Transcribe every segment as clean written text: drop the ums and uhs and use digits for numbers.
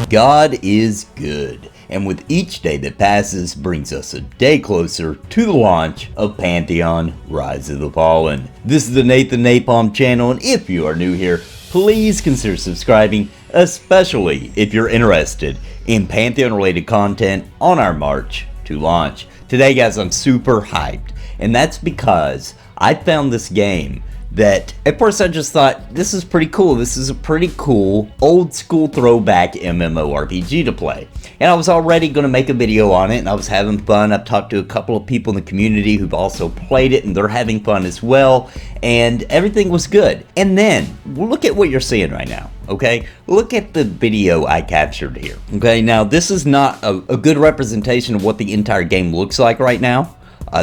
God is good, and with each day that passes brings us a day closer to the launch of Pantheon Rise of the Fallen. This is the Nathan Napalm channel, and if you are new here, please consider subscribing, especially if you're interested in Pantheon related content on our march to launch. Today guys, I'm super hyped, and that's because I found this game that at first I just thought, this is pretty cool. This is a pretty cool old school throwback MMORPG to play. And I was already going to make a video on it, and I was having fun. I've talked to a couple of people in the community who've also played it, and they're having fun as well, and everything was good. And then look at what you're seeing right now. Okay, look at the video I captured here. Okay, now this is not a good representation of what the entire game looks like right now.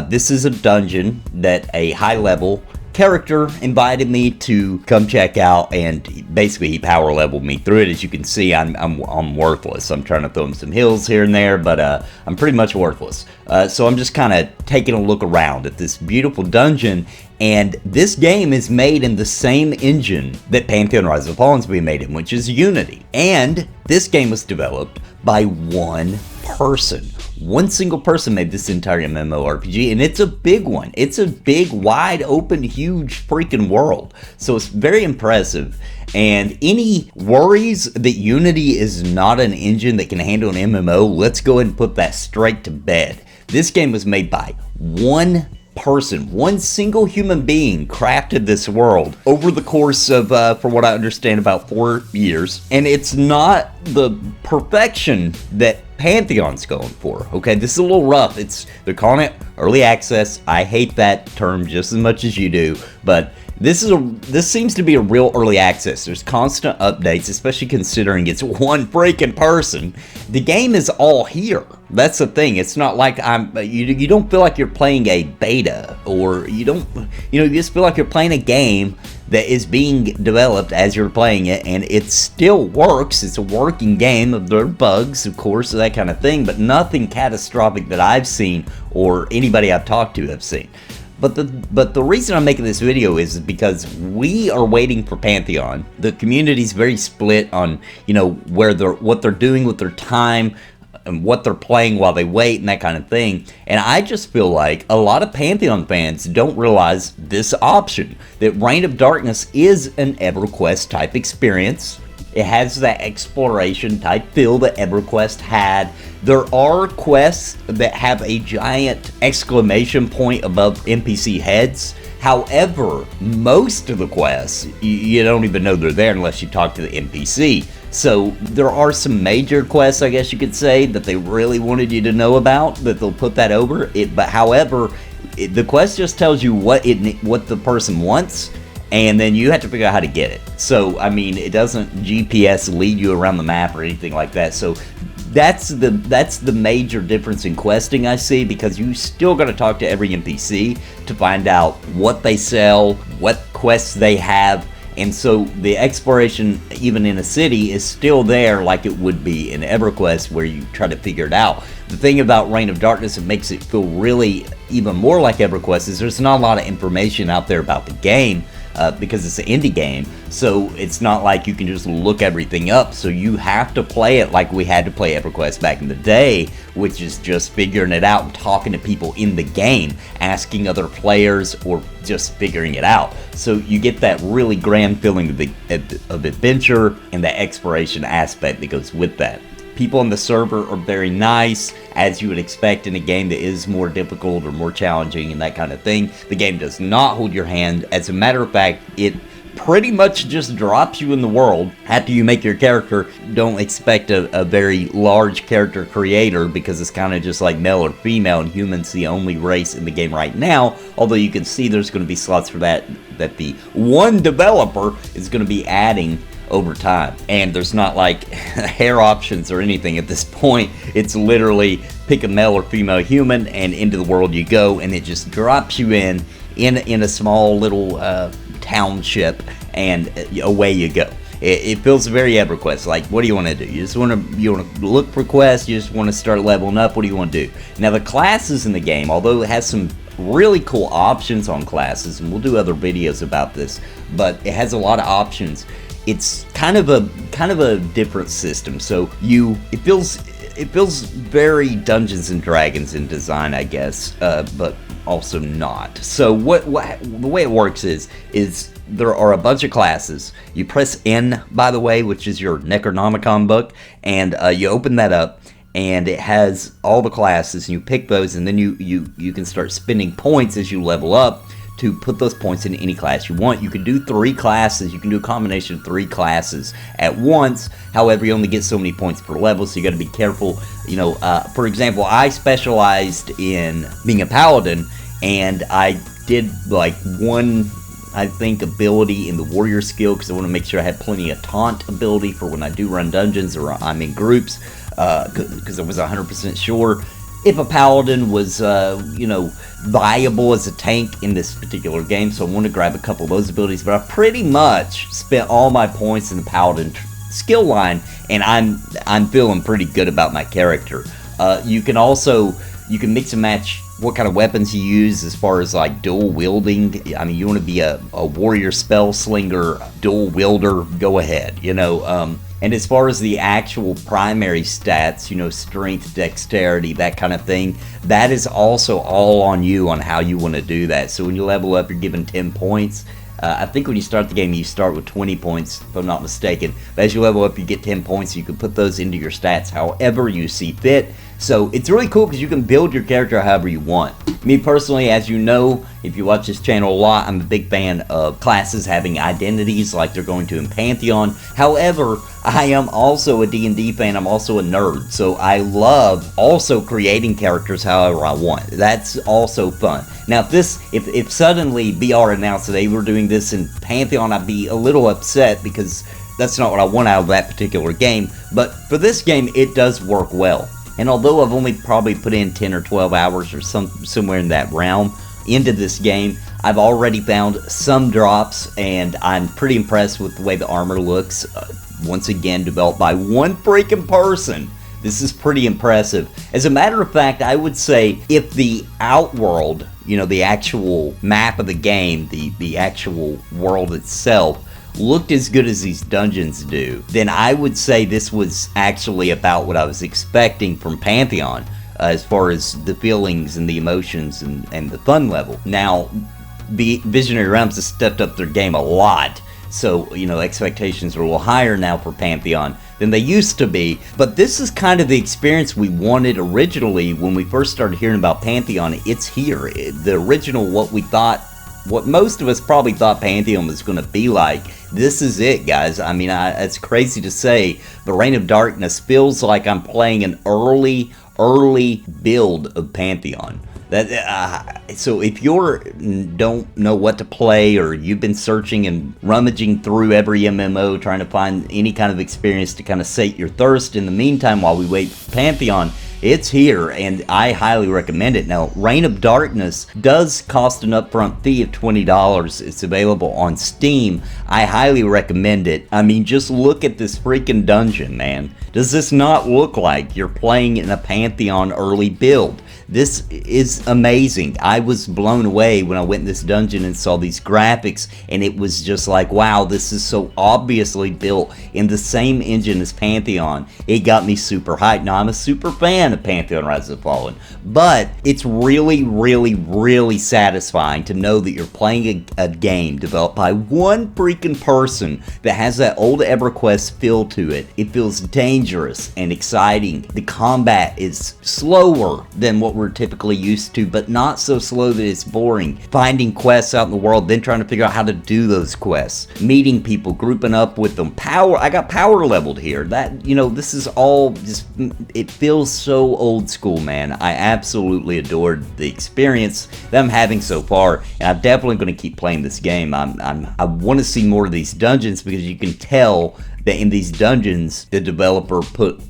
This is a dungeon that a high level character invited me to come check out, and basically he power leveled me through it. As you can see, I'm worthless. I'm trying to throw him some hills here and there, but I'm pretty much worthless. So I'm just kind of taking a look around at this beautiful dungeon, and this game is made in the same engine that Pantheon Rise of the Fallen's being made in, which is Unity. And this game was developed by one person. One single person made this entire MMORPG, and it's a big one. It's a big, wide open, huge freaking world. So it's very impressive. And any worries that Unity is not an engine that can handle an MMO, let's go ahead and put that straight to bed. This game was made by one person, one single human being crafted this world over the course of, from what I understand, about 4 years. And it's not the perfection that Pantheon's going for. Okay, this is a little rough. They're calling it early access. I hate that term just as much as you do, but this seems to be a real early access. There's constant updates, especially considering it's one freaking person. The game is all here. That's the thing. It's not like you don't feel like you're playing a beta, or you just feel like you're playing a game that is being developed as you're playing it, and it still works. It's a working game. There are bugs, of course, that kind of thing, but nothing catastrophic that I've seen or anybody I've talked to have seen. But the reason I'm making this video is because we are waiting for Pantheon. The community's very split on, what they're doing with their time and what they're playing while they wait and that kind of thing. And I just feel like a lot of Pantheon fans don't realize this option, that Reign of Darkness is an EverQuest type experience. It has that exploration type feel that EverQuest had. There are quests that have a giant exclamation point above NPC heads. However, most of the quests, you don't even know they're there unless you talk to the NPC. So there are some major quests, I guess you could say, that they really wanted you to know about, that they'll put that over it. But however, the quest just tells you what the person wants, and then you have to figure out how to get it. So, I mean, it doesn't GPS lead you around the map or anything like that. So that's the major difference in questing I see, because you still got to talk to every NPC to find out what they sell, what quests they have. And so the exploration, even in a city, is still there like it would be in EverQuest, where you try to figure it out. The thing about Reign of Darkness that makes it feel really even more like EverQuest is there's not a lot of information out there about the game, because it's an indie game. So it's not like you can just look everything up. So you have to play it like we had to play EverQuest back in the day, which is just figuring it out and talking to people in the game, asking other players, or just figuring it out. So you get that really grand feeling of adventure and the exploration aspect that goes with that. People on the server are very nice, as you would expect in a game that is more difficult or more challenging and that kind of thing. The game does not hold your hand. As a matter of fact, it pretty much just drops you in the world after you make your character. Don't expect a very large character creator, because it's kind of just like male or female, and humans the only race in the game right now. Although you can see there's going to be slots for that the one developer is going to be adding over time. And there's not like hair options or anything at this point. It's literally pick a male or female human and into the world you go, and it just drops you in a small little township, and away you go. It feels very EverQuest. Like, what do you want to do? You want to look for quests? You just want to start leveling up? What do you want to do? Now, the classes in the game, although it has some really cool options on classes, and we'll do other videos about this, but it has a lot of options. it's kind of a different system. So it feels very Dungeons and Dragons in design, I guess, but also not. So the way it works is there are a bunch of classes. You press N, by the way, which is your Necronomicon book, and you open that up, and it has all the classes, and you pick those, and then you can start spending points as you level up to put those points in any class you want. You can do 3 classes. You can do a combination of 3 classes at once. However, you only get so many points per level, so you got to be careful. You know, for example, I specialized in being a paladin, and I did like one, I think, ability in the warrior skill because I want to make sure I had plenty of taunt ability for when I do run dungeons or I'm in groups, because I was 100% sure if a paladin was, viable as a tank in this particular game. So I want to grab a couple of those abilities, but I pretty much spent all my points in the paladin skill line, and I'm feeling pretty good about my character. You can mix and match what kind of weapons you use as far as like dual wielding. I mean, you want to be a warrior spell slinger, dual wielder, go ahead, and as far as the actual primary stats, strength, dexterity, that kind of thing, that is also all on you on how you want to do that. So when you level up, you're given 10 points. I think when you start the game, you start with 20 points, if I'm not mistaken. But as you level up, you get 10 points. You can put those into your stats however you see fit. So it's really cool because you can build your character however you want. Me personally, as you know, if you watch this channel a lot, I'm a big fan of classes having identities like they're going to in Pantheon. However, I am also a D&D fan. I'm also a nerd. So I love also creating characters however I want. That's also fun. Now, if suddenly BR announced that they were doing this in Pantheon, I'd be a little upset because that's not what I want out of that particular game. But for this game, it does work well. And although I've only probably put in 10 or 12 hours or somewhere in that realm into this game, I've already found some drops, and I'm pretty impressed with the way the armor looks. Once again, developed by one freaking person. This is pretty impressive. As a matter of fact, I would say if the Outworld, the actual map of the game, the actual world itself, looked as good as these dungeons do, then I would say this was actually about what I was expecting from Pantheon, as far as the feelings and the emotions and the fun level. Now, the Visionary Realms has stepped up their game a lot, so expectations are a little higher now for Pantheon than they used to be. But this is kind of the experience we wanted originally when we first started hearing about Pantheon. It's here. The original, what most of us probably thought Pantheon was going to be like. This is it, guys. I mean, it's crazy to say, but Reign of Darkness feels like I'm playing an early build of Pantheon. So if you don't know what to play, or you've been searching and rummaging through every MMO trying to find any kind of experience to kind of sate your thirst in the meantime while we wait for Pantheon, it's here, and I highly recommend it. Now, Reign of Darkness does cost an upfront fee of $20. It's available on Steam. I highly recommend it. I mean, just look at this freaking dungeon, man. Does this not look like you're playing in a Pantheon early build? This is amazing. I was blown away when I went in this dungeon and saw these graphics, and it was just like, wow, this is so obviously built in the same engine as Pantheon. It got me super hyped. Now, I'm a super fan of Pantheon Rise of the Fallen, but it's really satisfying to know that you're playing a game developed by one freaking person that has that old EverQuest feel to it. It feels dangerous and exciting. The combat is slower than what we're typically used to, but not so slow that it's boring. Finding quests out in the world, then trying to figure out how to do those quests, meeting people, grouping up with them. I got power leveled here. This is all just, it feels so old school, man. I absolutely adored the experience that I'm having so far, and I'm definitely going to keep playing this game. I want to see more of these dungeons, because you can tell that in these dungeons, the developer put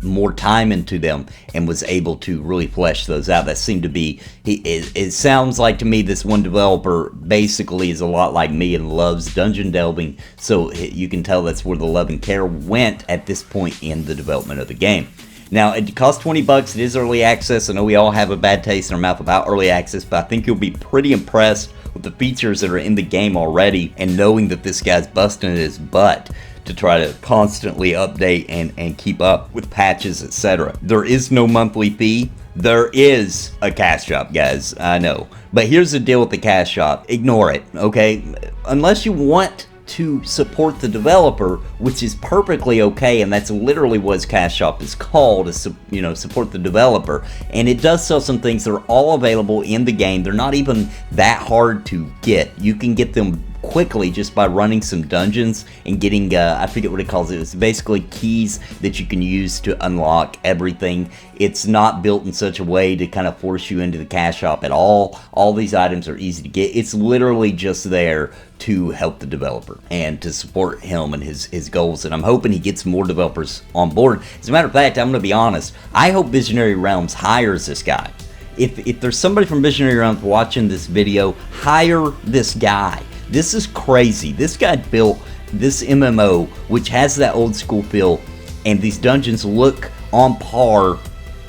more time into them and was able to really flesh those out. That seemed to be, it sounds like to me this one developer basically is a lot like me and loves dungeon delving, so you can tell that's where the love and care went at this point in the development of the game. Now, it costs $20. It is early access. I know we all have a bad taste in our mouth about early access, but I think you'll be pretty impressed with the features that are in the game already, and knowing that this guy's busting his butt to try to constantly update and keep up with patches, etc. There is no monthly fee. There is a cash shop, guys, I know. But here's the deal with the cash shop. Ignore it, okay? Unless you want to support the developer, which is perfectly okay, and that's literally what his cash shop is called, is, you know, support the developer. And it does sell some things that are all available in the game. They're not even that hard to get. You can get them quickly just by running some dungeons and getting I forget what it calls it. It's basically keys that you can use to unlock everything. It's not built in such a way to kind of force you into the cash shop at all. All these items are easy to get. It's literally just there to help the developer and to support him and his goals, and I'm hoping he gets more developers on board. As a matter of fact, I'm going to be honest, I hope Visionary Realms hires this guy. If there's somebody from Visionary Realms watching this video, hire this guy. This is crazy. This guy built this MMO, which has that old school feel, and these dungeons look on par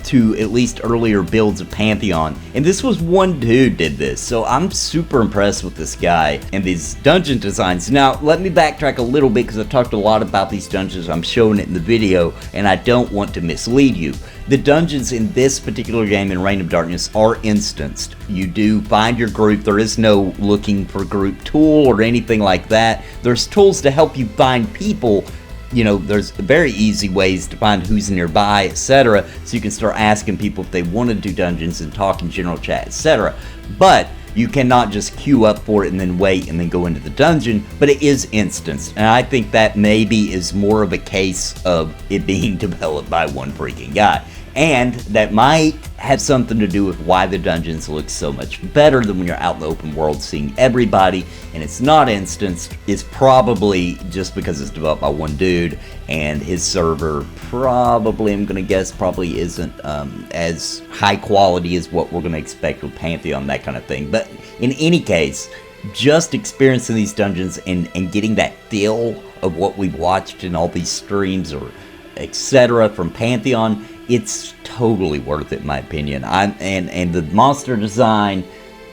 to at least earlier builds of Pantheon. And this was one dude did this, so I'm super impressed with this guy and these dungeon designs. Now, let me backtrack a little bit because I've talked a lot about these dungeons. I'm showing it in the video, and I don't want to mislead you. The dungeons in this particular game in Reign of Darkness are instanced. You do find your group. There is no looking for group tool or anything like that. There's tools to help you find people. You know, there's very easy ways to find who's nearby, etc. So you can start asking people if they want to do dungeons and talk in general chat, etc. But you cannot just queue up for it and then wait and then go into the dungeon, but it is instanced. And I think that maybe is more of a case of it being developed by one freaking guy. And that might have something to do with why the dungeons look so much better than when you're out in the open world seeing everybody and it's not instanced. Is probably just because it's developed by one dude, and his server probably, I'm gonna guess, probably isn't as high quality as what we're gonna expect with Pantheon, that kind of thing. But in any case, just experiencing these dungeons and getting that feel of what we've watched in all these streams or etc. from Pantheon, it's totally worth it in my opinion. And the monster design,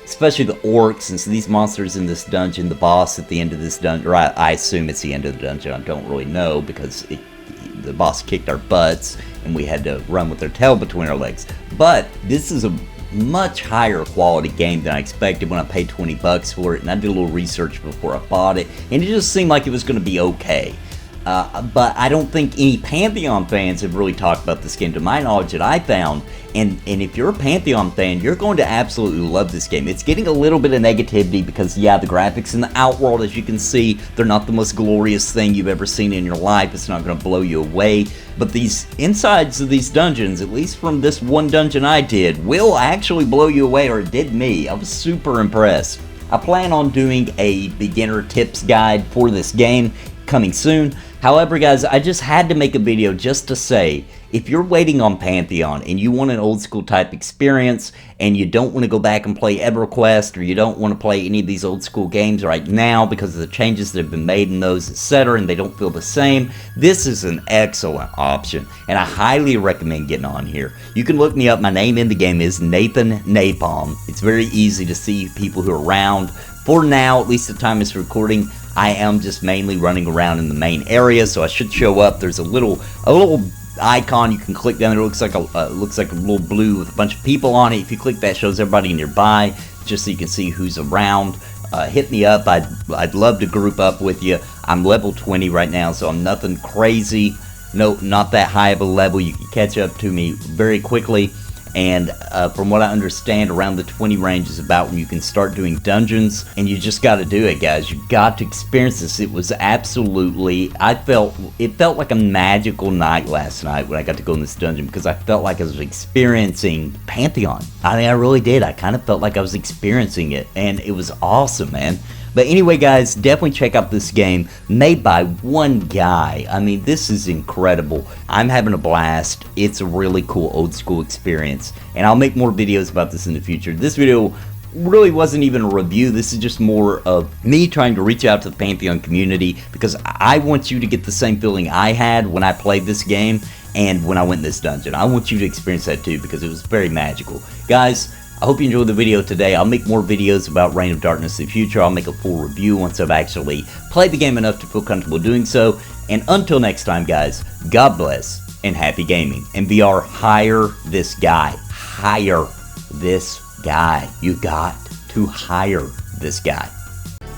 especially the orcs, and so these monsters in this dungeon, the boss at the end of this dungeon, or I assume it's the end of the dungeon, I don't really know, because the boss kicked our butts and we had to run with our tail between our legs. But this is a much higher quality game than I expected when I paid 20 bucks for it, and I did a little research before I bought it, and it just seemed like it was going to be okay. But I don't think any Pantheon fans have really talked about this game to my knowledge that I found, and if you're a Pantheon fan, you're going to absolutely love this game. It's getting a little bit of negativity because, yeah, the graphics in the Outworld, as you can see, they're not the most glorious thing you've ever seen in your life. It's not going to blow you away, but these insides of these dungeons, at least from this one dungeon I did, will actually blow you away, or it did me. I was super impressed. I plan on doing a beginner tips guide for this game coming soon. However, guys, I just had to make a video just to say, if you're waiting on Pantheon and you want an old school type experience and you don't want to go back and play EverQuest, or you don't want to play any of these old school games right now because of the changes that have been made in those, etc., and they don't feel the same, this is an excellent option, and I highly recommend getting on here. You can look me up. My name in the game is Nathan Napalm. It's very easy to see people who are around. For now, at least at the time of this recording, I am just mainly running around in the main area, so I should show up. There's a little icon you can click down there. It looks like a little blue with a bunch of people on it. If you click that, it shows everybody nearby, just so you can see who's around. Hit me up. I'd love to group up with you. I'm level 20 right now, so I'm nothing crazy. No, not that high of a level. You can catch up to me very quickly. And from what I understand, around the 20 range is about when you can start doing dungeons, and you just got to do it, guys. You got to experience this. It was absolutely, it felt like a magical night last night when I got to go in this dungeon, because I felt like I was experiencing Pantheon. I mean, I really did. I kind of felt like I was experiencing it, and it was awesome, man. But anyway, guys, definitely check out this game, made by one guy. I mean, this is incredible. I'm having a blast. It's a really cool old school experience, and I'll make more videos about this in the future. This video really wasn't even a review. This is just more of me trying to reach out to the Pantheon community, because I want you to get the same feeling I had when I played this game and when I went in this dungeon. I want you to experience that too, because it was very magical. Guys, I hope you enjoyed the video today. I'll make more videos about Reign of Darkness in the future. I'll make a full review once I've actually played the game enough to feel comfortable doing so. And until next time, guys, God bless and happy gaming. And VR, hire this guy. Hire this guy. You got to hire this guy.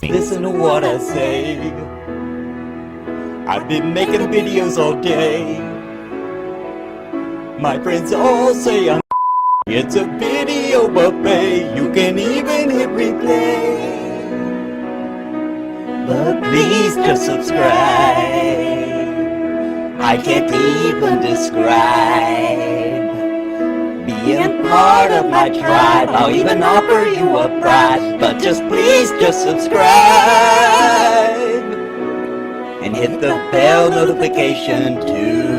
Listen to what I say. I've been making videos all day. My friends all say I'm it's a video buffet. You can even hit replay. But please just subscribe. I can't even describe being part of my tribe. I'll even offer you a prize. But just please just subscribe and hit the bell notification too.